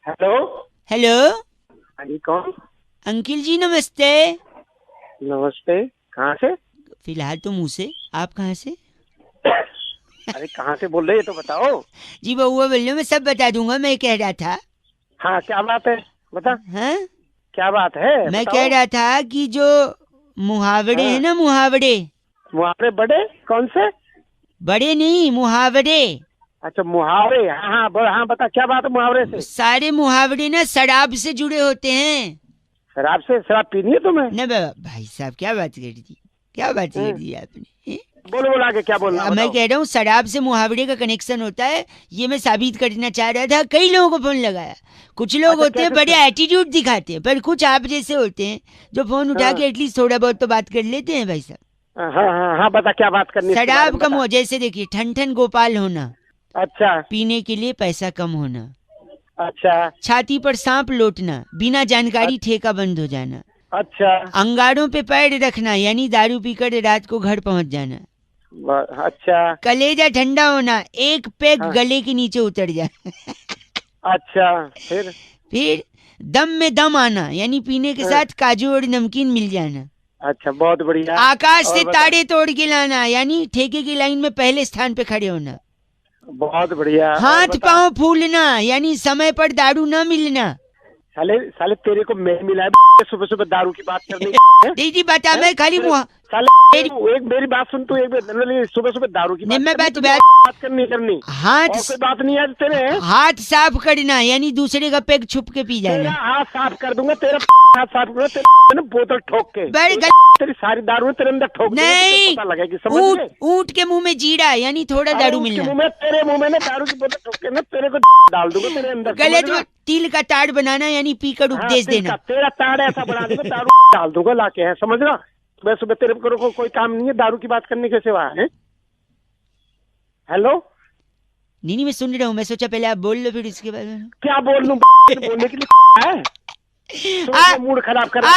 Hello. Hello हाँ जी, कौन? Uncle जी नमस्ते। नमस्ते। कहाँ से? फिलहाल तो मुंह से, आप कहाँ से? अरे कहाँ से बोल रहे हैं, ये तो बताओ। जी बउआ बोल रहे हो, मैं सब बता दूंगा। मैं कह रहा था, हाँ, क्या बात है? बता। हाँ क्या बात है, मैं कह बताओ। रहा था कि जो मुहावरे हैं हाँ, ना, मुहावरे, मुहावरे बड़े कौन से? बड़े नहीं मुहावरे, अच्छा, मुहावरे। हाँ हाँ, हाँ, बता क्या बात है मुहावरे से? सारे मुहावरे ना शराब से जुड़े होते हैं। शराब से? शराब पीनी है तुम्हें? न भाई साहब, क्या बात कर दी, क्या बात कर हम्म, दी आपने? बोलो बोलो, आगे क्या बोलना है, मैं बताओ। कह रहा हूँ शराब से मुहावरे का कनेक्शन होता है। ये मैं साबित करना चाह रहा था। कई लोगों को फोन लगाया। कुछ लोग अच्छा, होते हैं कैसे बड़े एटीट्यूड दिखाते हैं, पर कुछ आप जैसे होते हैं जो फोन उठा हाँ के एटलीस्ट थोड़ा बहुत तो बात कर लेते हैं भाई साहब। हाँ हाँ हाँ, बता क्या बात करनी है इसके बारे शराब में, कम बता। हो, जैसे देखिए ठन ठन गोपाल होना, अच्छा पीने के लिए पैसा कम होना, अच्छा छाती पर सांप लौटना, बिना जानकारी अ- ठेका बंद हो जाना, अच्छा अंगारों पे पैर रखना यानी दारू पीकर रात को घर पहुंच जाना, अच्छा कलेजा ठंडा होना, एक पेग हाँ गले के नीचे उतर जाना, अच्छा, फिर? फिर दम में दम आना यानी पीने के हाँ, साथ काजू और नमकीन मिल जाना, अच्छा, बहुत बढ़िया। आकाश से और बता। तारे तोड़ के लाना यानी ठेके की लाइन में पहले स्थान पे खड़े होना, बहुत बढ़िया, और हाथ बता। पांव फूलना यानी समय पर दारू न मिलना। साले साले, तेरे को मैं मिला है सुबह सुबह दारू की बात करने है? दीदी बता, हैं? मैं खाली तेरे साले, मेरी एक मेरी बात सुन तू, एक मिनट। सुबह सुबह दारू की बात मैं करनी, तुझे और बात बात करनी करनी। हाथ और कोई बात नहीं है तेरे? हाथ साफ करना यानी दूसरे का पेग छुप के पी तेरा जाना। हाथ साफ कर दूंगा, तेरा हाथ साफ करूंगा, तेरे ना बोतल ठोक के बड़ तेरी सारी दारू तेरे अंदर ठोक दूंगा, तुझे नहीं, पता लगेगी, समझ ऊंट गए? ऊंट के मुंह में जीरा यानी थोड़ा अरे दारू उसके मिलना। मुंह में, तेरे मुंह में ना दारू की बोतल ठोक के ना तेरे को डाल दूंगा तेरे अंदर, समझ गलत वो रहा? तिल का ताड़ बनाना यानी पीकर हाँ, उपदेश तिल देना। का तेरा ताड़ ऐसा बना दूंगा, दारू डाल दूंगा लाके, है समझ रहा? सुबह सुबह तेरे को कोई काम नहीं है दारू की बात करने के सिवा, है? हेलो। नहीं नहीं, मैं सुन रहा हूँ। मैं सोचा पहले आप बोल लो फिर इसके बाद में। क्या बोल लूं? बोलने के लिए है? सुबह आ, सुबह मूड खराब कर। आ,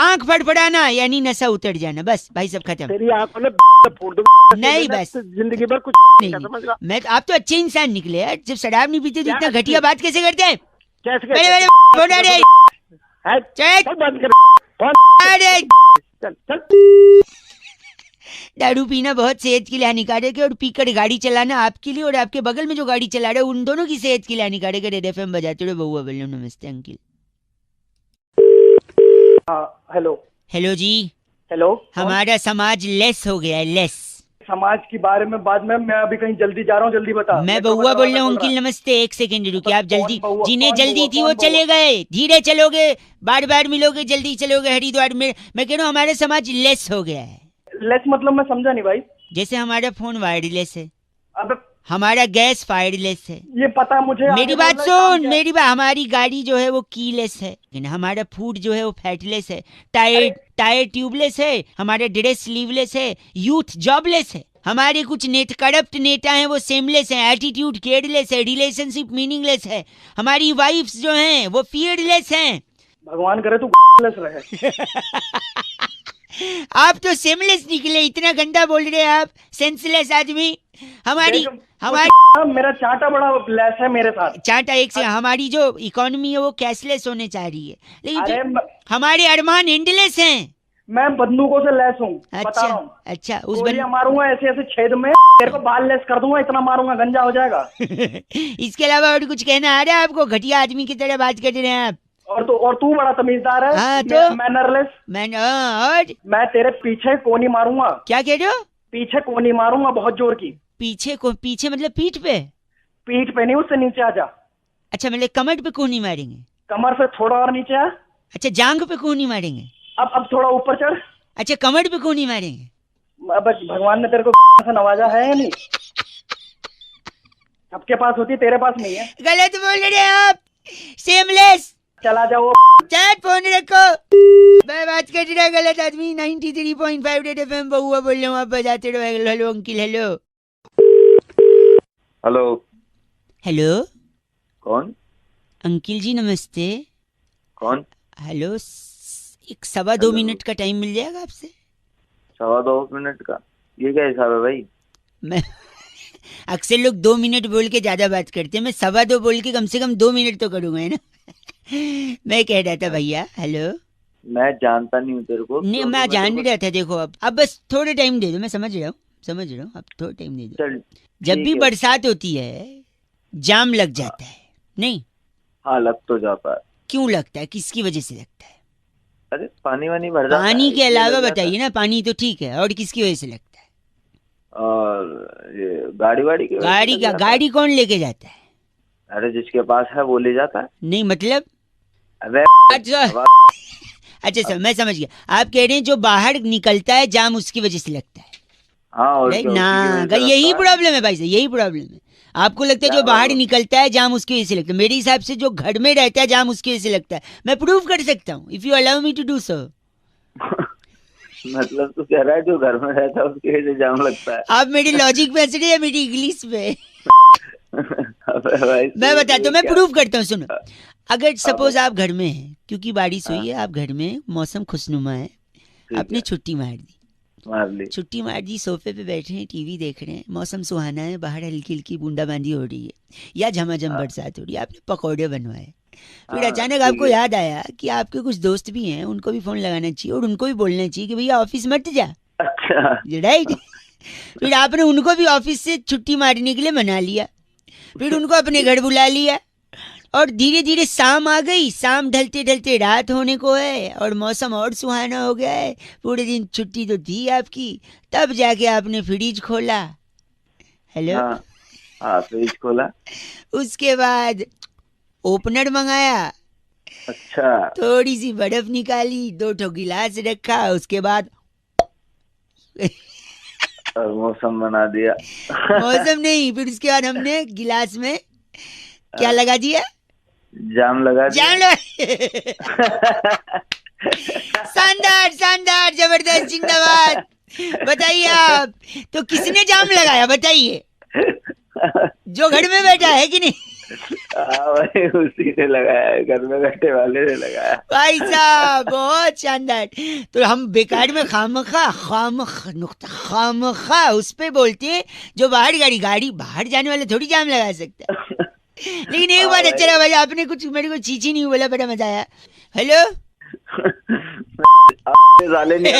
आंख फड़फड़ाना यानी नशा उतर जाना। बस भाई सब खत्म। तेरी आंखों में फोड़ दूंगा नहीं ना, बस, तो जिंदगी भर कुछ नहीं नहीं का, नहीं, समझ रहा? मैं आप तो अच्छे इंसान निकले यार। जब शराब नहीं पीते तो क्या इतना अच्छी? घटिया बात कैसे करते हैं? कैसे बड़े कैसे बड़े फोन आ सुबह रहे सुबह है? चल चल बंद कर फोन। आ रहे। चल चल। दारू पीना बहुत सेहत के लिए हानिकारक है और पीकर गाड़ी चलाना आपके लिए और आपके बगल में जो गाड़ी चला रहे हैं उन दोनों की सेहत के लिए हानिकारक है। रेड एफएम बजाते रहो। बउआ बोल रहा हूं, नमस्ते अंकिल। हाँ, हेलो। हेलो जी। हेलो, कौन? हमारा समाज लेस हो गया है, लेस। समाज के बारे में बाद में, मैं अभी कहीं जल्दी जा रहा हूँ, जल्दी बता। मैं मेट्रो में बउआ बोल रहा दरवाजा हूँ खुल रहा अंकिल, है। नमस्ते। एक सेकंड रुकिए, आप कौन जल्दी। बउआ? जिन्हें कौन जल्दी बउआ? थी वो कौन बउआ? चले गए, धीरे चलोगे बार बार मिलोगे, जल्दी चलोगे हरिद्वार में। मैं कह रहा हूँ हमारा समाज लेस हो गया है। लेस मतलब मैं समझा नहीं भाई। जैसे हमारा फोन वायरलेस है, अबे, हमारा गैस फायरलेस है। ये पता मुझे, मेरी आगे बात बोलना है, काम सुन, क्या है? मेरी बात, हमारी गाड़ी जो है वो कीलेस है, लेकिन हमारा फूड जो है वो फैटलेस है। टायर अरे, टायर ट्यूबलेस है, हमारा ड्रेस स्लीवलेस है, यूथ जॉबलेस है। हमारे कुछ नेट करप्ट नेता हैं वो सेमलेस हैं, एटीट्यूड केयरलेस है, रिलेशनशिप मीनिंगलेस है। हमारी वाइफ्स जो हैं वो फियरलेस हैं। भगवान करे तू लेस रहे। आप तो सेमलेस निकले, इतना गंदा बोल रहे हैं आप, सेंसलेस आदमी। हमारी देख, कुछ हमारी मेरा चाटा बड़ा लेस है मेरे साथ। चाटा एक से, हमारी जो इकोनॉमी है वो कैशलेस होने चाह रही है, लेकिन अरे, फिर हमारे अरमान एंडलेस हैं। मैं बंदूकों से लेस हूँ, बता अच्छा रहा हूँ। अच्छा, उस गोलियां मारूंगा ऐसे ऐसे छेद में, तेरे को बाल लेस कर दूंगा, इतना मारूंगा गंजा हो जाएगा। इसके अलावा और कुछ कहना आ रहा है आपको? घटिया आदमी की तरह बात कर रहे हैं आप। और तू बड़ा तमीजदार है। हाँ तो मैनरलेस। और मैं तेरे पीछे कोनी मारूंगा। क्या कह रहे हो? पीछे कोनी मारूंगा बहुत जोर की। पीछे को? पीछे मतलब पीठ पे? पीठ पे नहीं, उससे नीचे आ जा। अच्छा, मतलब कमर पे कोनी मारेंगे? कमर से थोड़ा और नीचे आ। अच्छा, जांग पे कोनी मारेंगे? अब थोड़ा ऊपर चढ़। अच्छा, कमर पे कोनी मारेंगे? अब भगवान ने तेरे को से नवाजा है या नहीं? सबके पास होती है, तेरे पास नहीं है। गलत बोल रहे हैं आप, सेमलेस। चला जाओ। चाहे फोन रखो, मैं बात कर रहा गलत आदमी। 93.5 रेड एफएम बउआ बोल रहा हूँ, आप बजाते रहो। Hello hello uncle, hello hello. Hello. कौन? अंकिल जी नमस्ते। कौन? हेलो, एक 2.25 मिनट का टाइम मिल जाएगा आपसे? 2.25 मिनट का? ये क्या हिसाब है भाई? मैं अक्सर लोग 2 मिनट बोल के ज्यादा बात करते हैं, मैं 2.25 बोल के कम से कम 2 मिनट तो करूंगा, है ना? मैं कह रहा था भैया, हेलो, मैं जानता नहीं हूँ तेरे को। नहीं तो मैं मैं जान तेरे रहा था। देखो अब बस थोड़ा टाइम दे दो, मैं समझ रहा हूँ, अब थोड़ा टाइम दे को दो। चल जब ठीक भी है। बरसात होती है जाम लग जाता है, नहीं? हाँ लग तो जाता है। क्यों लगता है, किसकी वजह से लगता है? अरे पानी वानी भर जाता है पानी के इसलिए अलावा लग जाता है। बताइए ना, पानी तो ठीक है, और किसकी वजह से लगता है? और ये गाड़ी वाड़ी की वजह से गाड़ी लग का, जाता है। गाड़ी कौन लेके जाता है? अरे जिसके पास है वो ले जाता है। नहीं मतलब, अबे अच्छा हवा- अच्छा सर, मैं समझ गया। आप कह रहे हैं जो बाहर निकलता है जाम उसकी वजह से लगता है, हाँ और राइट क्या, ना? उसी की वजह से यही लगता है। प्रॉब्लम है भाई साहब, यही प्रॉब्लम है। आपको लगता है क्या जो बाहर प्रॉब्लम? निकलता है जाम उसकी वजह से लगता है, मेरे हिसाब से जो घर में रहता है जाम उसकी वजह से लगता है। मैं प्रूव कर सकता हूँ, if you allow me to do so. मतलब तू कह रहा है जो घर में रहता है उसकी वजह से जाम लगता है। आप मेरी लॉजिक पे हंस रहे हैं या मेरी इंग्लिश पे? अबे भाई मैं तू बताता हूँ, मैं क्या- प्रूव करता हूँ, सुनो। अगर सपोज हाँ, आप घर में हैं, क्योंकि बारिश हुई हाँ, है, आप घर में, मौसम खुशनुमा है, ठीक आपने है छुट्टी मार दी, मार ली। छुट्टी मार दी, सोफे पे बैठे हैं, टीवी देख रहे हैं, मौसम सुहाना है, बाहर हल्की हल्की बूंदाबांदी हो रही है या झमाझम हाँ, बरसात हो रही है, आपने पकौड़े बनवाए। फिर हाँ, अचानक ठीक आपको है। याद आया कि आपके कुछ दोस्त भी हैं, उनको भी फोन लगाना चाहिए और उनको भी बोलना चाहिए कि भैया ऑफिस मत जा, अच्छा राइट? फिर आपने उनको भी ऑफिस से छुट्टी मारने के लिए मना लिया, फिर उनको अपने घर बुला लिया, और धीरे धीरे शाम आ गई, शाम ढलते ढलते रात होने को है और मौसम और सुहाना हो गया है, पूरे दिन छुट्टी तो थी आपकी, तब जाके आपने फ्रिज खोला, हेलो, हाँ हाँ फ्रिज खोला। उसके बाद ओपनर मंगाया, अच्छा थोड़ी सी बर्फ निकाली, 2 गिलास रखा, उसके बाद और मौसम बना दिया। मौसम नहीं, फिर उसके बाद हमने गिलास में क्या लगा दिया? जाम लगा दिया। जान लो। शानदार शानदार, जबरदस्त, जिंदाबाद। बताइए आप, तो किसने जाम लगाया बताइए? जो घर में बैठा है कि नहीं? हाँ भाई उसी ने लगाया है, घर में बैठे वाले ने लगाया। भाई साहब बहुत शानदार। तो हम बेकार में खामखा उस पे बोलते हैं जो बाहर गाड़ी बाहर जाने वाले थोड़ी जाम लगा सकता है। लेकिन एक बात अच्छा रहा भाई, आपने कुछ मेरे को चीची नहीं बोला, बड़ा मजा आया। हेलो। साले ने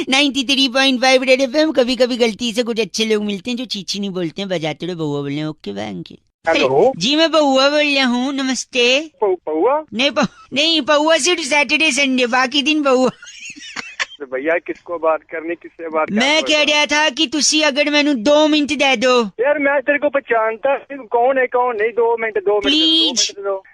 93.5 रेड एफएम। कभी कभी गलती से कुछ अच्छे लोग मिलते हैं जो चीची नहीं बोलते हैं, बजाते रहो, बहुआ बोल रहे हैं। ओके बैंक हेलो जी, मैं बहुआ बोल रहा हूँ, नमस्ते। पौआ नहीं बहुआ सिर्फ सैटरडे संडे, बाकी दिन बहुआ। भैया किसको बात करनी, किससे बात मैं कह रहा था कि तुसी अगर मैनू 2 मिनट दे दो। यार मैं तेरे को पहचानता कौन है कौन नहीं। 2 मिनट 2 मिनट प्लीज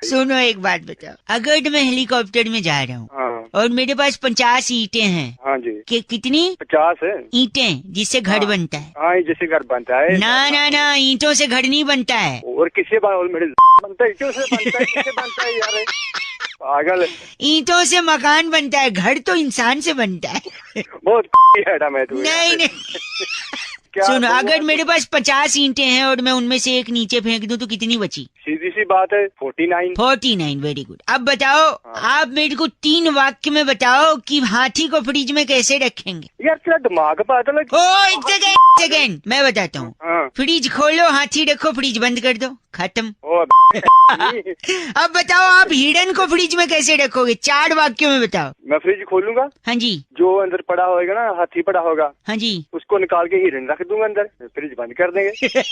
सुनो, एक बात बताओ, अगर मैं हेलीकॉप्टर में जा रहा हूँ हाँ और मेरे पास 50 ईंटें हैं, हाँ जी कितनी 50 है। ईंटें जिससे घर बनता है? हाँ जैसे घर बनता है। ना ईंटों से घर नहीं बनता है। और किससे मेरे बनता है, क्यों से बनता है, किससे बनता है यार पागल। ईंटों से मकान बनता है, घर तो इंसान से बनता है। बहुत है मैं तू नहीं क्या सुनो, हुआ? अगर मेरे पास 50 ईंटें हैं और मैं उनमें से एक नीचे फेंक दूं तो कितनी बची? सीधी सी बात है 49। 49, वेरी गुड। अब बताओ, आप मेरे को 3 वाक्य में बताओ कि हाथी को फ्रिज में कैसे रखेंगे? यार तेरा दिमाग पागल है। ओ एक सेकेंड मैं बताता हूँ। हाँ फ्रिज खोलो, हाथी रखो, फ्रिज बंद कर दो, खत्म। ओ अब बताओ आप हिरन को फ्रिज में कैसे रखोगे? 4 वाक्यों में बताओ। मैं फ्रिज खोलूंगा, हाँ जी, जो अंदर पड़ा होगा ना, हाथी पड़ा होगा, हाँ जी, उसको निकाल के हिरन रख दूंगा अंदर, फ्रिज बंद कर देंगे।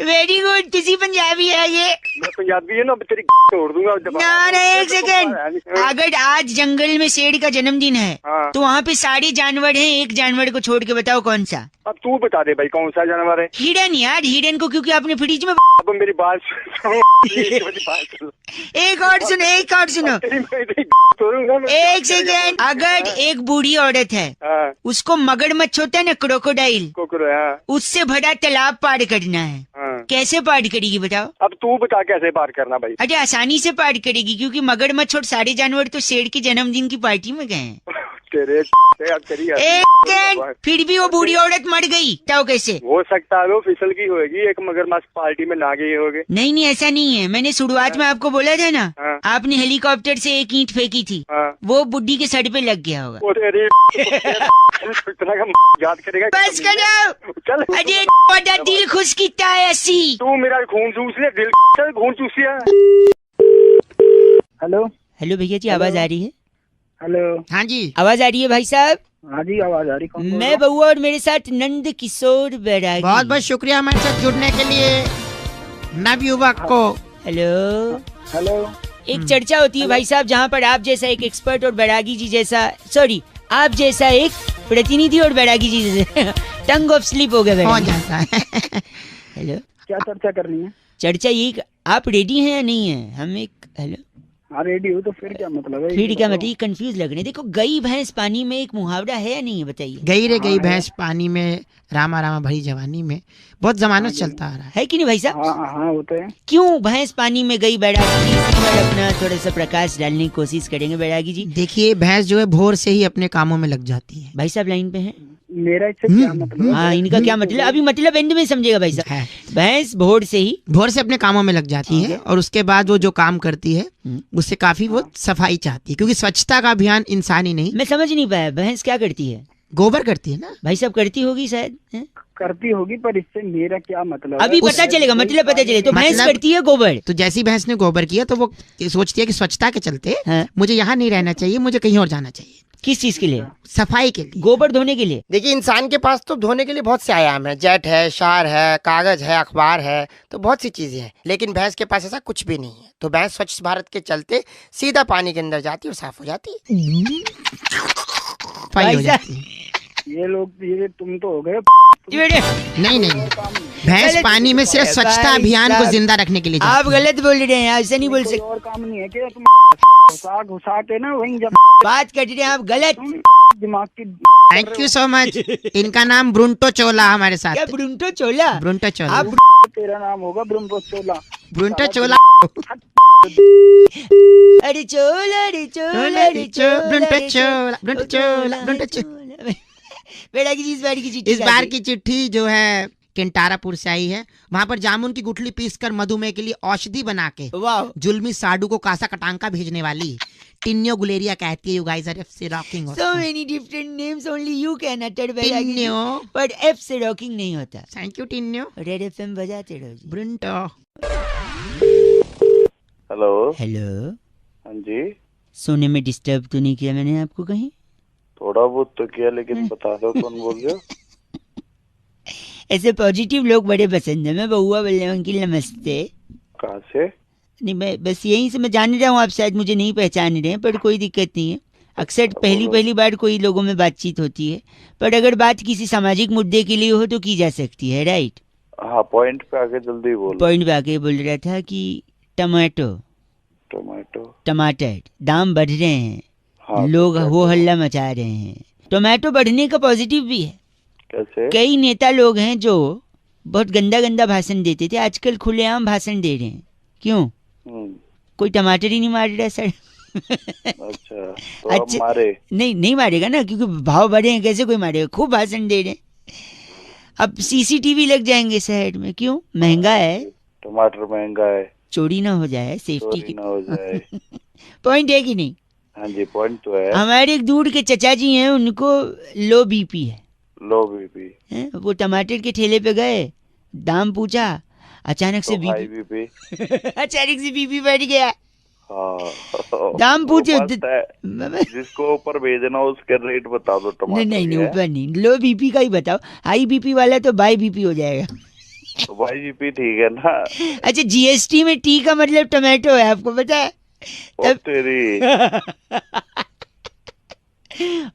Very good. किसी पंजाबी है ये? मैं पंजाबी है ना, तेरी तोड़ दूंगा। ना एक सेकेंड, अगर आज जंगल में शेर का जन्मदिन है हाँ। तो वहाँ पे सारे जानवर हैं, एक जानवर को छोड़ के बताओ कौन सा? अब तू बता दे भाई कौन सा जानवर है। हिरन यार, हिरन को, क्योंकि आपने फ्रिज में। अब मेरी बात सुनो। एक और सुनो, तोड़ूंगा मैं। एक सेकेंड, अगर एक बूढ़ी औरत है, हाँ उसको मगरमच्छ होता है ना, क्रोकोडाइल, कुकुर, हाँ उससे भरा तालाब पार करना है, हाँ। कैसे पार करेगी बताओ? अब तू बता कैसे पार करना भाई। अरे आसानी से पार करेगी, क्योंकि मगरमच्छ और सारे जानवर तो शेर के जन्मदिन की पार्टी में गए हैं। तेरे तेरी फिर भी वो बूढ़ी औरत मर गई तो कैसे? हो सकता है वो फिसल की होगी, एक मगरमच्छ पार्टी में ना गई होगी। नहीं नहीं ऐसा नहीं है, मैंने शुरुआत में आपको बोला था ना, हाँ। आपने हेलीकॉप्टर से एक ईंट फेंकी थी, हाँ। वो बुड्ढी के सर पे लग गया होगा। वो तेरी इतना का याद करेगा। बस करो, चल अरे बड़ा दिल खुश किता है ऐसी। तू मेरा खून चूस ले, दिल चल खून चूस लिया। हेलो हेलो भैया जी, आवाज आ रही है? हेलो। हाँ जी आवाज आ रही है भाई साहब? हाँ जी आवाज आ रही। कौन बोल रहा? मैं बउआ और मेरे साथ नंद किशोर बैरागी। बहुत बहुत शुक्रिया हमारे साथ जुड़ने के लिए नवयुवक को। हेलो। हेलो। एक चर्चा होती है भाई साहब जहाँ पर आप जैसा एक एक्सपर्ट और बैरागी जी जैसा, सॉरी आप जैसा एक प्रतिनिधि और बैरागी जी जैसा टंग ऑफ स्लिप हो गया हो बैरागी। जाता है। हेलो, क्या चर्चा करनी है? चर्चा यही आप रेडी हैं या नहीं है? हम एक हेलो हाँ रेडी हो तो फिर क्या मतलब है? फिर क्या मतलब, कंफ्यूज लग रहे हैं। देखो गई भैंस पानी में एक मुहावरा है या नहीं है बताइए? गई रे गई भैंस पानी में, रामा रामा भरी जवानी में, बहुत जमानों से चलता आ रहा है। है कि नहीं भाई साहब? हाँ होते हैं। क्यों भैंस पानी में गई बैरागी जी? इसी पर अपना थोड़ा सा प्रकाश डालने की कोशिश करेंगे बैरागी जी। देखिए भैंस जो है भोर से ही अपने कामों में लग जाती है। भाई साहब लाइन पे हैं? मेरा इससे क्या मतलब है? हाँ इनका क्या मतलब, अभी मतलब एंड में समझेगा भाई साहब। है। भैंस भोर से ही भोर से अपने कामों में लग जाती है और उसके बाद वो जो काम करती है हम्म। उससे काफी वो सफाई चाहती है, क्योंकि स्वच्छता का अभियान इंसान ही नहीं मैं समझ नहीं पाया, भैंस क्या करती है? गोबर करती है ना। भाई साहब करती होगी शायद हैं? करती होगी, पर इससे मेरा क्या मतलब? अभी पता चलेगा, मतलब पता चले। तो भैंस मतलब- करती है गोबर। तो जैसी भैंस ने गोबर किया तो वो सोचती है कि स्वच्छता के चलते हाँ। मुझे यहाँ नहीं रहना चाहिए, मुझे कहीं और जाना चाहिए, किस चीज के लिए? सफाई के लिए। गोबर धोने के लिए? देखिए इंसान के पास तो धोने के लिए बहुत से आयाम है, जेट है, शार है, कागज है, अखबार है, तो बहुत सी चीजें हैं। लेकिन भैंस के पास ऐसा कुछ भी नहीं है। तो भैंस स्वच्छ भारत के चलते सीधा पानी के अंदर जाती है और साफ हो जाती है। सफाई हो भाई जाती है। ये लोग ये तुम तो हो गए। नहीं नहीं, भैंस गलत- पानी में सिर्फ स्वच्छता भाई अभियान को साहब, जिंदा रखने के लिए आप जाती है। गलत बोल रहे हैं, ऐसा नहीं बोल कोई सकते। और काम नहीं है क्या? तुम घुसा के ना वहीं जब बात कर रहे हैं आप गलत। दिमाग की थैंक यू सो मच। इनका नाम ब्रुंटो चोला हमारे साथ क्या है। ब्रुंटो चोला? ब्रुंटो चोला। आप तेरा नाम होगा ब्रह्मो चोला। ब्रुंटो चोला। अरे चोला रे चोला रे चोला ब्रुंटो रे चोला, ब्रुंटो चोला, ब्रुंटो चोला। बैरागी जी इस बार की चिट्ठी इस बार की चिट्ठी जो है केंटारापुर से आई है। वहाँ पर जामुन की गुठली पीसकर मधुमेह के लिए औषधि बना के वाह। जुल्मी साडू को कासा कटांका भेजने वाली टिन्यो गुलेरिया कहती है, यू गाइस आर एफ से rocking. So many different names only you can utter Bairagi ji. Tinyo. पर एफ से रॉकिंग नहीं होता। Thank you Tinyo. Red FM बजाते रहो जी। ब्रुंटो। हेलो। हेलो, हाँ जी, सोने में डिस्टर्ब तो नहीं किया मैंने आपको कहीं? थोड़ा बहुत तो किया, लेकिन बता दो कौन बोल रहे हो? ऐसे पॉजिटिव लोग बड़े पसंद है। मैं बउआ बोल रहा हूँ अंकिल, नमस्ते। कहाँ से? नहीं मैं बस यहीं से, मैं जान रहा हूँ आप शायद मुझे नहीं पहचान रहे हैं, पर कोई दिक्कत नहीं है। अक्सर पहली बार कोई लोगों में बातचीत होती है, पर अगर बात किसी सामाजिक मुद्दे के लिए हो तो की जा सकती है, राइट? हाँ, पॉइंट पे आके जल्दी बोलो। पॉइंट पे आके बोल रहा था कि टमाटो टमाटर दाम बढ़ रहे हैं। हाँ, लोग तो क्या हो करूं? हल्ला मचा रहे हैं। टोमेटो बढ़ने का पॉजिटिव भी है। कैसे? कई नेता लोग हैं जो बहुत गंदा गंदा भाषण देते थे, आजकल खुलेआम भाषण दे रहे हैं। क्यों? कोई टमाटर ही नहीं मार रहा सर। अच्छा, तो अब अच्छा। मारे? नहीं मारेगा ना, क्योंकि भाव बढ़े हैं, कैसे कोई मारेगा? खूब भाषण दे रहे हैं। अब सीसीटीवी लग जाएंगे शहर में। क्यों? महंगा है, टमाटर महंगा है, चोरी ना हो जाए, सेफ्टी चोरी की ना हो जाए। पॉइंट है कि नहीं? हाँ जी, पॉइंट तो है। हमारे एक दूर के चचा जी हैं, उनको लो बीपी है। लो बीपी हैं? वो टमाटर के ठेले पे गए, दाम पूछा, अचानक से तो हाई बीपी बीपी। अचानक से बीपी बढ़ गया। हाँ, दाम वो पूछे मस्त है। जिसको ऊपर भेजना उसके रेट बता दो टमाटर नहीं के। ऊपर नहीं, लो बीपी का ही बताओ। हाई बीपी वाला तो बाई बीपी हो जाएगा। तो भाई बीपी ठीक है ना? अच्छा, जीएसटी में टी का मतलब टोमेटो है, आपको पता है? ओ तेरी।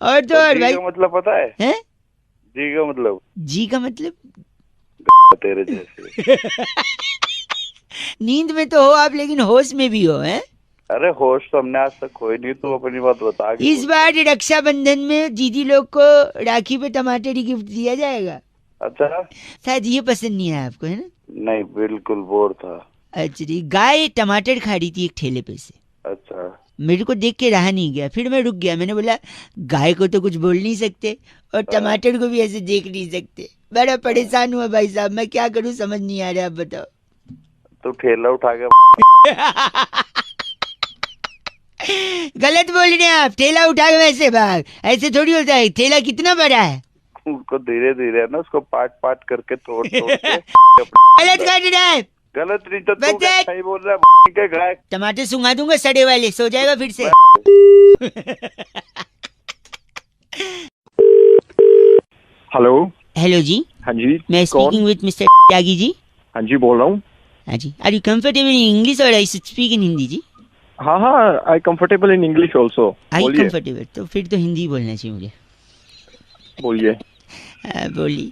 और तो और जी भाई का मतलब पता है? हैं? जी का मतलब? जी का मतलब तेरे जैसे। नींद में तो हो आप, लेकिन होश में भी हो, हैं? अरे होश तो हमने आज तक खोई नहीं, तू अपनी बात बता के इस बार रक्षाबंधन में दीदी लोग को राखी पे टमाटर ही गिफ्ट दिया जाएगा। अच्छा, शायद ये पसंद नहीं आया आपको, है ना? नहीं बिल्कुल बोर था। अच्छा, गाय टमाटर खा रही थी एक ठेले पे से। अच्छा, मेरे को देख के रहा नहीं गया, फिर मैं रुक गया। मैंने बोला गाय को तो कुछ बोल नहीं सकते और टमाटर को भी ऐसे देख नहीं सकते। बड़ा परेशान हुआ भाई साहब, मैं क्या करूं समझ नहीं आ रहा, आप बताओ। तो ठेला उठा के गलत बोल रहे हैं आप, ठेला उठा के वैसे भाग, ऐसे थोड़ी होता है। ठेला कितना बड़ा है? उसको धीरे धीरे ना उसको पाट पाट करके तोड़ के गलत कर रहा है। गलत नहीं तो तू बच्चे! सही बोल रहा है के गाय। टमाटर सुंघा दूंगा सड़े वाले, सो जाएगा फिर से। हेलो। हेलो जी, हाँ जी, मैं कौन? Speaking with mister Tyagi ji. हाँ जी, बोल रहा हूँ। हाँ जी, are you comfortable in English और आई स्पीक इन हिंदी जी? हाँ हाँ, I comfortable in English also. I बोलिए कंफर्टेबल, तो फिर तो हिंदी बोलना चाहिए मुझे। बोलिए। बोलिए।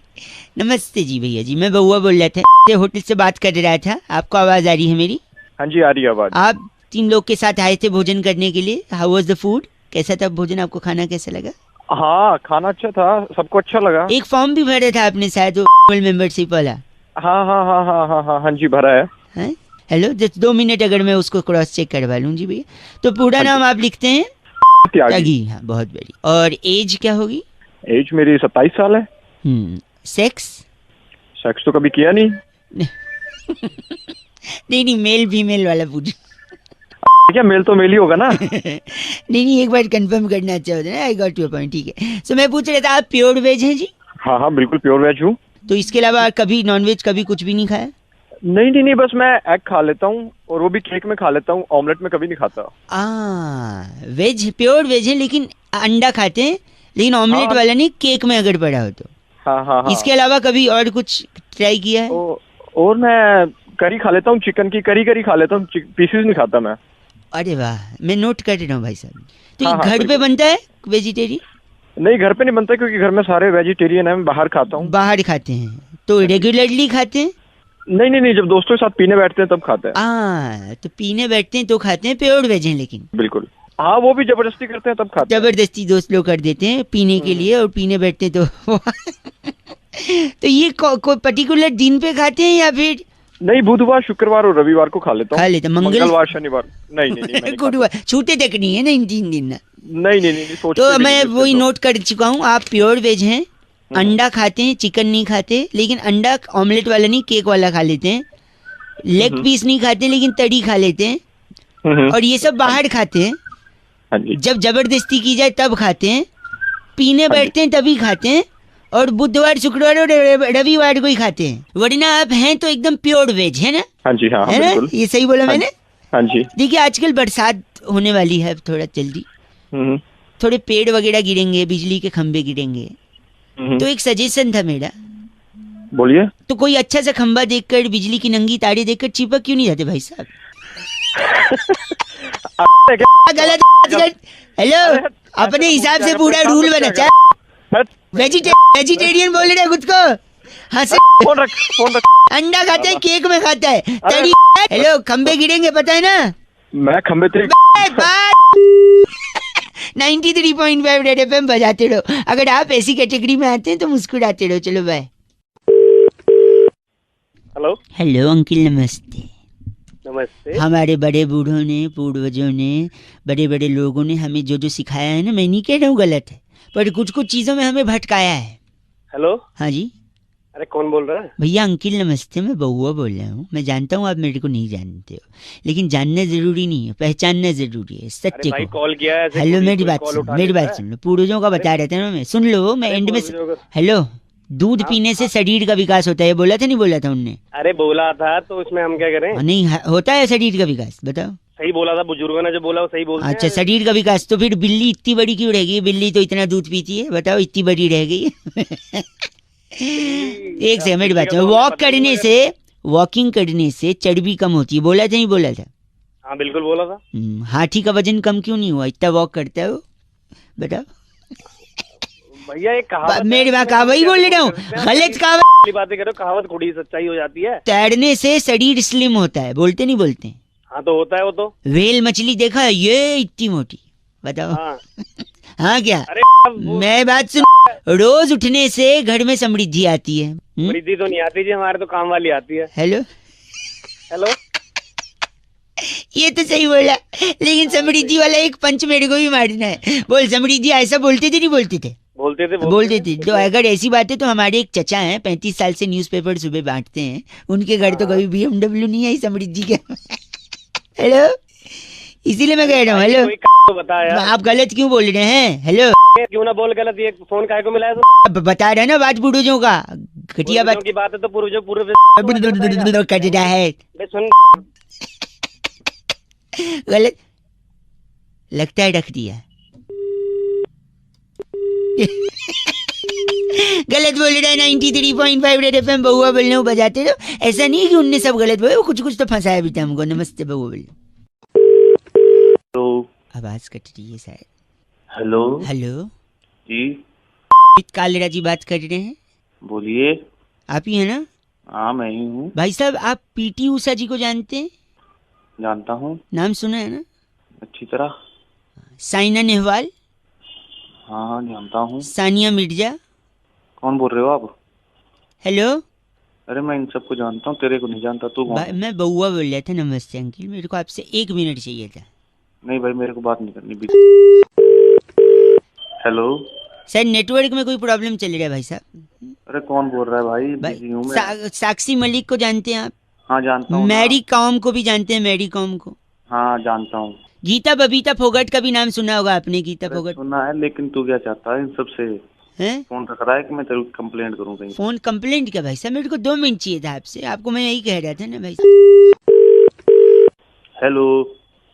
नमस्ते जी भैया जी, मैं बउआ बोल रहा था, होटल से बात कर रहा था। आपको आवाज आ रही है मेरी? हाँ जी, आ रही है आवाज। आप 3 लोग के साथ आए थे भोजन करने के लिए। How was the food? कैसा था भोजन? आपको खाना कैसा लगा? हाँ, खाना अच्छा था, सबको अच्छा लगा। एक फॉर्म भी भरा था आपने शायद, वो मेंबरशिप वाला। हाँ हाँ हाँ हाँ हाँ हाँ हाँ जी, भरा है। हैं? हेलो, जस्ट 2 मिनट अगर मैं उसको क्रॉस चेक करवा लूँ जी भैया। तो पूरा नाम आप लिखते हैं? त्यागी। हाँ, बहुत बड़ी। और एज क्या होगी? एज मेरी 27 साल है। सेक्स? सेक्स तो कभी किया नहीं। नहीं, मेल फीमेल वाला पूछ। क्या मेल तो मेल ही होगा ना। नहीं, एक बार कंफर्म करना अच्छा होता है ना। आई गॉट योर पॉइंट, ठीक है। सो मैं पूछ रहा था, आप प्योर वेज हैं जी? हाँ हाँ, बिल्कुल प्योर वेज हूँ। तो इसके अलावा कभी नॉनवेज कभी कुछ भी नहीं खाया? नहीं नहीं नहीं, बस मैं एग खा लेता हूँ और वो भी केक में खा लेता हूँ, ऑमलेट में कभी नहीं खाता। वेज, प्योर वेज है लेकिन अंडा खाते हैं, लेकिन ऑमलेट हाँ। वाला नहीं, केक में अगर पड़ा हो तो। हाँ हाँ हाँ। इसके अलावा कभी और कुछ ट्राई किया है? और मैं करी खा लेता हूँ, चिकन की करी खा लेता हूँ, पीसेस नहीं खाता मैं। अरे वाह, मैं नोट कर रहा हूँ भाई साहब। तो हाँ, ये हाँ, घर पे बिल्कुल। बनता है वेजिटेरियन? नहीं, घर पे नहीं बनता क्योंकि घर में सारे वेजिटेरियन है, मैं बाहर खाता हूँ। बाहर खाते हैं तो रेगुलरली खाते हैं? नहीं नहीं नहीं, जब दोस्तों के साथ पीने बैठते हैं तब खाते हैं। तो पीने बैठते हैं तो खाते हैं, प्योर वेज हैं लेकिन। बिल्कुल। हाँ, वो भी जबरदस्ती करते हैं तब खाते हैं। जबरदस्ती दोस्त लोग कर देते हैं पीने के लिए, और पीने बैठते हैं तो तो ये कोई पर्टिकुलर दिन पे खाते हैं या फिर? नहीं, बुधवार शुक्रवार और रविवार को खा लेता हूँ। खा लेते हैं। मंगलवार शनिवार नहीं नहीं नहीं, मैं नहीं गुरुवार छूते तक नहीं है ना इन 3 दिन ना। खाता। नहीं नहीं नहीं, सोचते तो भी मैं नहीं, वही तो। नोट कर चुका हूँ, आप प्योर वेज हैं। अंडा खाते हैं, चिकन नहीं खाते, लेकिन अंडा ऑमलेट वाला नहीं, केक वाला खा लेते हैं। लेग पीस नहीं खाते लेकिन तड़ी खा लेते हैं। और ये सब बाहर खाते हैं, हाँ जी। जब जबरदस्ती की जाए तब खाते हैं। पीने बैठते हैं तभी खाते हैं, और बुधवार शुक्रवार और रविवार को ही खाते हैं। वरना आप हैं तो एकदम प्योर वेज है ना? हाँ जी, हाँ है ना? बिल्कुल। ये सही बोला मैंने? हाँ जी। देखिए, आजकल बरसात होने वाली है थोड़ा जल्दी, थोड़े पेड़ वगैरह गिरेंगे, बिजली के खंभे गिरेंगे। तो एक सजेशन था मेरा, बोलिए। तो कोई अच्छा सा खंभा देखकर, बिजली की नंगी तारे देखकर चिपक क्यों नहीं जाते भाई साहब? गलत। हेलो, अपने हिसाब से पूरा रूल बना। वेजिटेरियन बोल रहे खुद को, हंसे। फोन रख। अंडा खाता है, केक में खाता है, तड़ी। हेलो, खंबे गिरेंगे पता है ना? मैं खंबे 93.5 रेड एफएम बजाते रहो। अगर आप ऐसी कैटेगरी में आते हैं तो मुस्कुराते रहो। चलो बाय। हेलो। हेलो अंकिल, नमस्ते। नमस्ते। हमारे बड़े बूढ़ों ने, पूर्वजों ने, बड़े बड़े लोगों ने हमें जो जो सिखाया है ना, मैं नहीं कह रहा हूँ गलत है, पर कुछ कुछ चीजों में हमें भटकाया है। हेलो। हाँ जी अरे कौन बोल रहा है? भैया, अंकिल नमस्ते, मैं बउआ बोल रहा हूँ। मैं जानता हूँ आप मेरे को नहीं जानते हो, लेकिन जानना जरूरी नहीं है, पहचानना जरूरी है सत्य को। कॉल किया है। हेलो, मेरी बात सुन लो। पूर्वजों का बता रहे थे ना मैं, सुन लो, मैं एंड में। हेलो, दूध पीने से शरीर का विकास होता है, बोला था नहीं बोला था उनने? अरे बोला था, तो इसमें हम क्या करें? नहीं होता है शरीर का विकास, बताओ। सही बोला था, बुजुर्गों ने जो बोला वो सही बोलते हैं। अच्छा, शरीर का विकास। तो फिर बिल्ली इतनी बड़ी क्यों रह गई? बिल्ली तो इतना दूध पीती है, बताओ, इतनी बड़ी रह गई। एक सेकंड, मेरी बात सुनो। वॉकिंग करने से चर्बी कम होती है, बोला था नहीं बोला था? हाँ बिल्कुल बोला था। हाथी का वजन कम क्यों नहीं हुआ? इतना वॉक करता है वो, बताओ। भैया एक कहावत, मेरी बात वही बोल रहा हूँ, गलत कहावत बातें करो, कहावत थोड़ी सच्चाई हो जाती है। तैरने से शरीर स्लिम होता है, बोलते नहीं बोलते? हाँ तो होता है वो तो। व्हेल मछली देखा है, ये इतनी मोटी, बताओ। हाँ, हाँ क्या? अरे मैं बात सुन, रोज उठने से घर में समृद्धि आती है। समृद्धि तो नहीं आती जी, हमारे तो काम वाली आती है। हेलो। हेलो। ये तो सही बोला, लेकिन समृद्धि वाला एक पंच मेरे को भी मारना है। बोल समृद्धि, ऐसा बोलते थे नहीं बोलते थे? बोलते थे। तो अगर ऐसी बात है तो हमारे एक चचा हैं, 35 साल से न्यूज़पेपर सुबह बांटते हैं, उनके घर तो कभी BMW नहीं आई समृद्धि के। हेलो, इसीलिए मैं कह रहा हूँ हेलो। तो बता यार, आप गलत क्यों बोल रहे हैं? हेलो, क्यों ना बोल गलत, ये फोन काहे को मिला है? अब बता रहे ना बात पूर्वजों का, घटिया बात की बात है तो पूर्व कट रहा है। सुन, गलत लगता है, रख दिया। गलत बोल रहा है। 93.5 रेड FM बहुआ बोलने को बजाते रहो। ऐसा नहीं कि उनने सब गलत बोले, वो कुछ कुछ तो फंसाया भी था हमको। नमस्ते बहुआ बोल। तो आवाज कट रही है शायद। हेलो हेलो जी, कालेरा जी बात कर रहे हैं? बोलिए। आप ही है ना? हाँ मैं ही हूँ। भाई साहब, आप PT उषा जी को जानते हैं? जानता हूँ। नाम सुना है ना? अच्छी तरह। साइना नेहवाल? हाँ हाँ जानता हूँ। सानिया मिर्जा? कौन बोल रहे हो आप? हेलो, अरे मैं इन सबको जानता हूँ, तेरे को नहीं जानता। तू कौन है? मैं बउआ बोल रहा था। नमस्ते अंकिल, मेरे को आपसे 1 मिनट चाहिए था। नहीं भाई, मेरे को बात नहीं करनी। हेलो सर, नेटवर्क में कोई प्रॉब्लम चल रहा है भाई साहब। अरे कौन बोल रहा है भाई? बिजी हूँ मैं। साक्षी मलिक को जानते हैं आप? हाँ जानता हूँ। मैरी कॉम को भी जानते हैं? मैरी कॉम को? हाँ जानता हूँ। गीता बबीता फोगट का भी नाम सुना होगा आपने? गीता फोगट सुना है, लेकिन तू क्या चाहता है इन सबसे? हैं? फोन रख रहा है कि मैं तेरे को कंप्लेंट करूँ कहीं? फोन कंप्लेंट क्या भाई साहब? मेरे को 2 मिनट चाहिए था आपसे। आपको मैं यही कह रहा था ना भाई। हेलो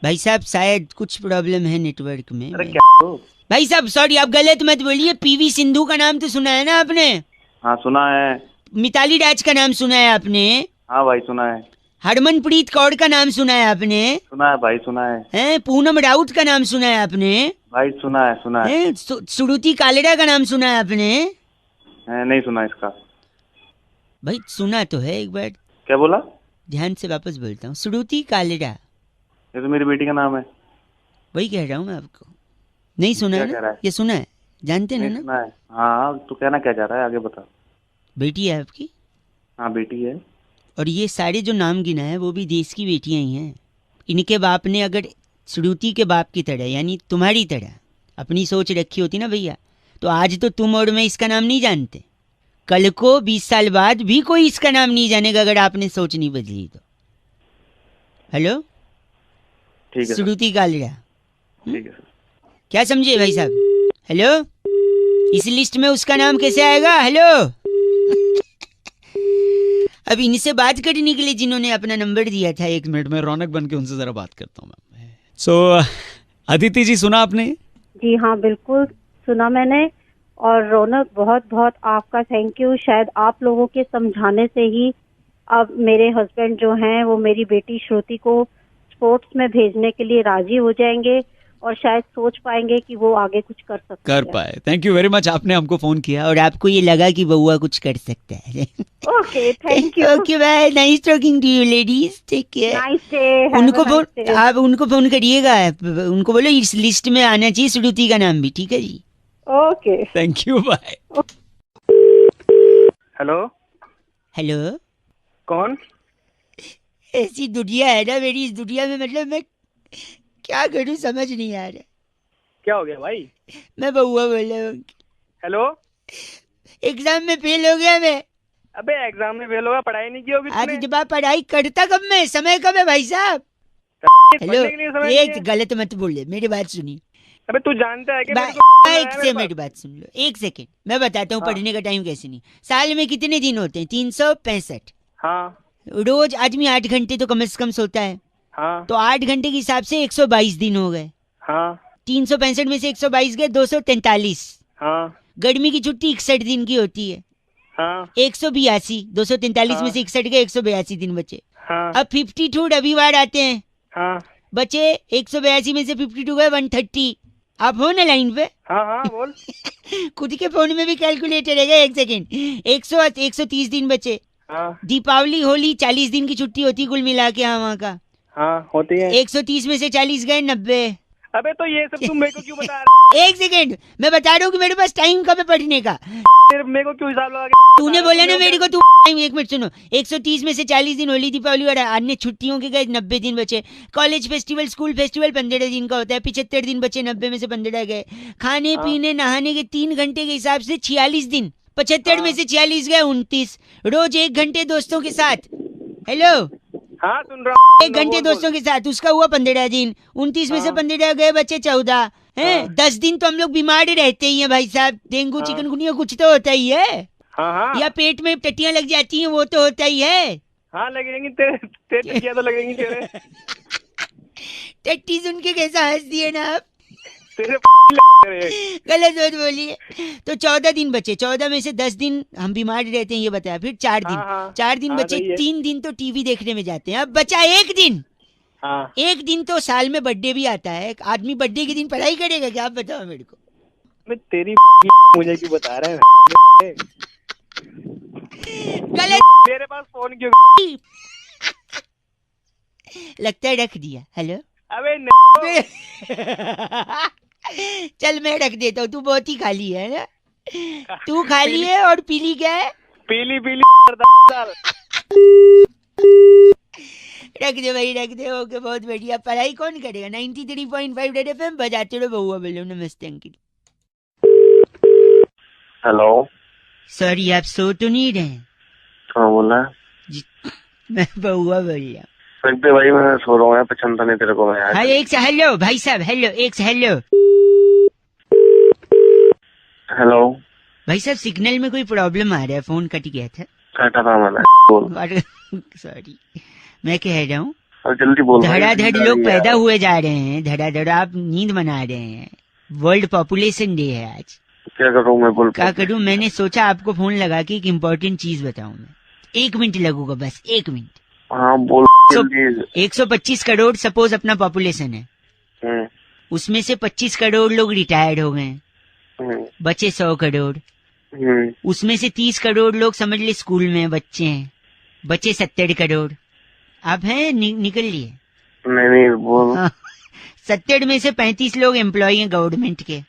भाई साहब, शायद कुछ प्रॉब्लम है नेटवर्क में। अरे क्या हो? भाई साहब सॉरी, आप गलत मत बोलिए। PV सिंधु का नाम तो सुना है ना आपने? हाँ सुना है। मिताली राज का नाम सुना है आपने? हाँ भाई सुना है। हरमनप्रीत कौर का नाम सुना है आपने? सुना है भाई, सुना है। हैं? पूनम राउत का नाम सुना है आपने? भाई सुना है, सुना है। हैं? श्रुति कालेरा का नाम सुना है आपने? नहीं सुना इसका। भाई सुना तो है, एक बार क्या बोला? ध्यान से वापस बोलता हूँ। श्रुति कालेरा, ये तो मेरी बेटी का नाम है। वही कह रहा हूँ मैं आपको। नहीं सुना क्या है कह ना? रहा है? ये सुना है, जानते नहीं ना? सुना है। हाँ तू कहना क्या चाह रहा है, आगे बता। बेटी है आपकी? हाँ बेटी है। और ये सारे जो नाम गिना है वो भी देश की बेटियां ही हैं। इनके बाप ने अगर श्रुति के बाप की तरह, यानी तुम्हारी तरह अपनी सोच रखी होती ना भैया, तो आज तो तुम और मैं इसका नाम नहीं जानते। कल को 20 साल बाद भी कोई इसका नाम नहीं जानेगा, अगर आपने सोच नहीं बदली तो। हेलो, ठीक है सर। श्रुति कालेरा, ठीक है सर। क्या समझे भाई साहब? हेलो, इस लिस्ट में उसका नाम कैसे आएगा? हेलो, अब इनसे बात करने के लिए जिन्होंने अपना नंबर दिया था, 1 मिनट में रौनक बन के उनसे जरा बात करता हूँ मैं। सो अदिति जी, सुना आपने? जी हाँ, बिल्कुल सुना मैंने। और रौनक, बहुत बहुत आपका थैंक यू। शायद आप लोगों के समझाने से ही अब मेरे हस्बैंड जो हैं वो मेरी बेटी श्रुति को स्पोर्ट्स में भेजने के लिए राजी हो जाएंगे और शायद सोच पाएंगे कि वो आगे कुछ कर सकते हैं। कर पाए। थैंक यू वेरी मच, आपने हमको फोन किया और आपको ये लगा कि बउआ कुछ कर सकता है। Okay, thank you. Okay bye, nice talking to you ladies, take care. Nice day. उनको फोन, आप उनको फोन करिएगा, उनको बोलो इस लिस्ट में आना चाहिए श्रुति का नाम भी, ठीक है जी? Okay, thank you, bye. Hello, hello, कौन? ऐसी दुनिया है ना मेरी, इस दुनिया में मतलब मैं क्या करूं समझ नहीं आ रहा। क्या हो गया भाई? मैं बउआ बोल रहा हूँ। हेलो, एग्जाम में फेल हो गया मैं। अबे एग्जाम में फेल होगा, पढ़ाई नहीं की होगी आज तूने? जब आप पढ़ाई करता कब मैं, समय कब है भाई साहब? हेलो, पढ़ने के लिए समय नहीं एक है? गलत मत बोलिए, मेरी बात सुनिए। अबे तू जानता है कि मेरे को एक है से मेरे मेरी बात सुन लो, 1 सेकेंड मैं बताता हूँ। हाँ। पढ़ने का टाइम कैसे नहीं, साल में कितने दिन होते हैं? 365। हाँ रोज आदमी 8 घंटे तो कम से कम सोता है, हाँ तो 8 घंटे के हिसाब से 122 दिन हो गए। हाँ 365 में से 122 गए 243। हाँ गर्मी की छुट्टी 61 दिन की होती है। हाँ 182, 243 में से 61 गए, 182 दिन बचे। हाँ अब 52 रविवार आते हैं, हाँ बचे 182 में से 52 गए 130। आप हो ना लाइन पे? हाँ हाँ बोल। खुद के फोन में भी कैलकुलेटर है, 1 सेकेंड। 130 दिन बचे। हाँ दीपावली, होली 40 दिन की छुट्टी होती कुल मिला के। हाँ वहाँ का हाँ होती है। 130 में से 40 गए 90। अबे तो ये सब तुम मेरे को क्यों बता रहा एक सेकेंड, मैं बता रहा हूँ कि मेरे पास टाइम कब है पढ़ने का। है? मेरे को क्यों हिसाब लगा के तूने बोला ना मेरे को, तू एक मिनट सुनो, 130 में से 40 दिन होली दीपावली और अन्य छुट्टियों के गए 90 दिन बचे। कॉलेज फेस्टिवल स्कूल फेस्टिवल 15 दिन का होता है, 75 दिन बचे, 90 में से 15 गए। खाने पीने नहाने के 3 घंटे के हिसाब से 46 दिन, 75 में से 46 गए 29। रोज 1 घंटे दोस्तों के साथ, हेलो, हाँ सुन रहा हूँ। 1 घंटे दोस्तों के साथ, उसका हुआ 15 दिन। 29 में से 15 गए, बचे 14 है। 10 दिन तो हम लोग बीमार रहते ही हैं भाई साहब, डेंगू चिकनगुनिया कुछ तो होता ही है, हाँ हाँ या पेट में टट्टियां लग जाती हैं, वो तो होता ही है। हाँ लगेंगी तेरे टटिया तो लगेंगी तेरे टट्टी सुन के कैसा हंस दिए ना आप, तेरे गलत मत बोलिए। तो 14 दिन बचे, 14 में से 10 दिन हम बीमार रहते हैं, ये बताया। फिर 4 दिन, हाँ, 4 दिन हाँ, बचे, सही है। 3 दिन तो टीवी देखने में जाते हैं। अब बचा 1 दिन, हाँ 1 दिन तो साल में बर्थडे भी आता है। एक आदमी बर्थडे के दिन पढ़ाई करेगा क्या, आप बताओ मेरे को। मैं तेरी मुझे क्यों बता रहा है? गलत, मेरे पास फोन क्यों? लगता है रख दिया। हेलो अबे नहीं। चल मैं रख देता हूँ, तू बहुत ही खाली है ना, तू खाली है और पीली क्या है, पीली पीली रख दे भाई रख दे। ओके बहुत बढ़िया। पढ़ाई कौन करेगा? 93.5 रेड एफएम बजाते रहो, बहुआ बोलो। नमस्ते अंकिल। हेलो, सॉरी आप सो तो नहीं रहे? हाँ बोला। मैं बहुआ बोल रहा हूँ। सकते भाई, मैं सो रहा हूँ यार, पसंद नहीं तेरे को। मैं हाँ एक से हेलो भाई साहब, हेलो एक से हेलो। हेलो भाई साहब सिग्नल में कोई प्रॉब्लम आ रहा है, फोन कट गया था। काटा था मैंने, बोल। सॉरी, मैं कह रहा हूँ और जल्दी बोल। धड़ाधड़ लोग पैदा हुए जा रहे हैं, धड़ाधड़ आप नींद मना रहे हैं। वर्ल्ड पॉपुलेशन डे है आज। क्या करूँ मैं, बोल। क्या करूँ? मैंने सोचा आपको फोन लगा के एक इम्पोर्टेंट चीज बताऊं मैं। 1 मिनट लगूगा बस, 1 मिनट। हाँ बोल जल्दी। 125 करोड़ सपोज अपना पॉपुलेशन है, उसमें से 25 करोड़ लोग रिटायर्ड हो गए, बचे 100 करोड़। उसमें से 30 करोड़ लोग समझ ले स्कूल में बच्चे हैं, बचे 70 करोड़। आप हैं निकल लिए? नहीं बोल। हाँ, 70 में से 35 लोग एम्प्लॉय हैं गवर्नमेंट के।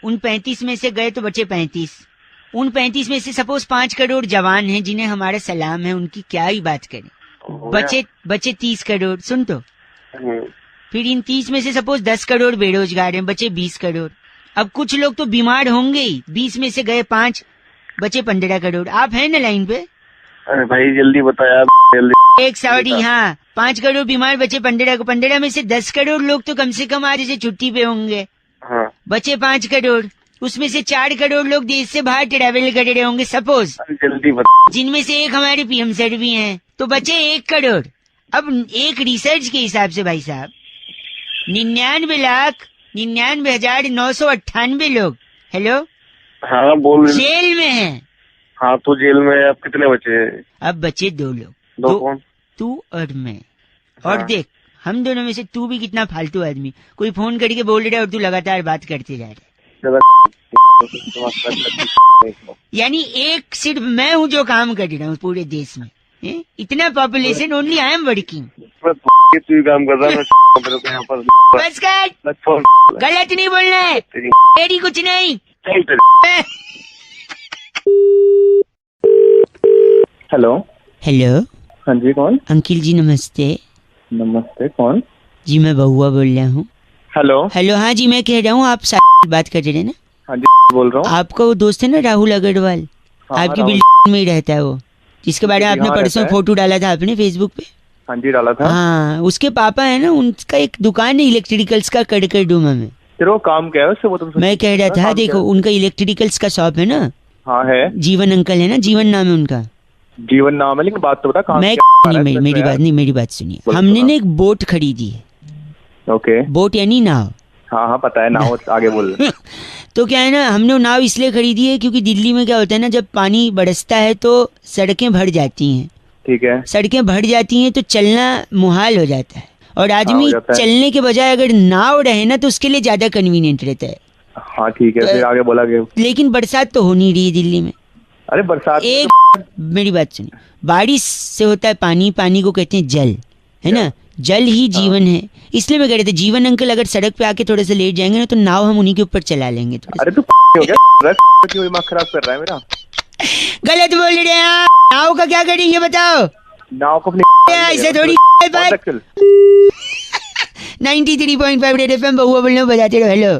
उन 35 में से गए तो बचे 35। उन 35 में से सपोज 5 करोड़ जवान हैं जिन्हें हमारा सलाम है, उनकी क्या ही बात करें। बचे 30 करोड़। सुन तो, फिर इन 30 में से सपोज 10 करोड़ बेरोजगार हैं, बचे 20 करोड़। अब कुछ लोग तो बीमार होंगे ही, 20 में से गए 5, बचे 15 करोड़। आप हैं ना लाइन पे? अरे भाई जल्दी बता यार, जल्दी। एक सॉरी, हाँ 5 करोड़ बीमार, बचे 15 को। 15 में से 10 करोड़ लोग तो कम से कम आज से छुट्टी पे होंगे, हाँ बचे 5 करोड़। उसमें से 4 करोड़ लोग देश से बाहर ट्रैवल कर रहे होंगे सपोज, जल्दी बता। जिनमें से एक हमारे पीएम सर भी हैं, तो बचे 1 करोड़। अब एक रिसर्च के हिसाब से भाई साहब 99,99,998 लोग, हेलो, हाँ बोल। जेल में हैं। हाँ तो जेल में अब कितने बचे? अब बचे 2 लोग। दो कौन? तू और मैं। और देख, हम दोनों में से तू भी कितना फालतू आदमी, कोई फोन करके बोल रहा है और तू लगातार बात करते जा रहा है। यानी एक सिर्फ मैं हूँ जो काम कर रहा हूँ पूरे देश में। इतना population, only I am working. तू काम कर रहा है, मेरे को यहाँ पर बस कर, गलत नहीं बोलना है, तेरी कुछ नहीं। हेलो। हेलो, हाँ जी, कौन? अंकिल जी नमस्ते। नमस्ते, कौन? जी मैं बहुआ बोल रहा हूँ। हेलो। हेलो, हाँ जी मैं कह रहा हूँ, आप बात कर रहे हैं ना? हाँ जी बोल रहा हूँ। आपका वो दोस्त है ना राहुल अग्रवाल, आपकी बिल्डिंग में ही रहता है वो, जिसके बारे में आपने परसों फोटो डाला था आपने फेसबुक पे। हाँ जी डाला था। हाँ, उसके पापा है ना, उनका एक दुकान है इलेक्ट्रिकल्स का कड़कड़डूमा में। तेरे को काम क्या है उससे, वो तुम? मैं कह रहा था, देखो उनका इलेक्ट्रिकल्स का शॉप है ना। हाँ है। जीवन अंकल है ना, जीवन नाम है उनका। जीवन नाम है, लेकिन बात तो बता कहाँ? मैं नहीं, मेरी बात सुनिए। हमने ना एक बोट खरीदी है। ओके। बोट यानी नाव। हाँ हाँ पता है, नाव। आगे बोल। तो क्या है ना, हमने वो नाव इसलिए खरीदी है क्योंकि दिल्ली में क्या होता है ना, जब पानी बरसता है तो सड़कें भर जाती हैं। ठीक है। सड़कें भर जाती हैं तो चलना मुहाल हो जाता है, और आदमी चलने के बजाय अगर नाव रहे ना तो उसके लिए ज्यादा कन्वीनियंट रहता है। हाँ ठीक है, फिर आगे बोला गया। लेकिन बरसात तो हो नहीं रही दिल्ली में। अरे बरसात मेरी बात सुनिए, बारिश से होता है पानी, पानी को कहते हैं जल, है ना, जल ही जीवन है। इसलिए मैं कह रहे थे जीवन अंकल अगर सड़क पे आके थोड़े से लेट जाएंगे ना तो नाव हम उन्हीं के ऊपर चला लेंगे थोड़ा अरे तू हो गया क्यों दिमाग खराब कर रहा है मेरा? गलत बोल रहे हैं। नाव का क्या करेंगे बताओ? नाव को अपनी ऐसे थोड़ी बात। 93.5 रेड एफएम बहुआ बोलने बजाते रहो। हेलो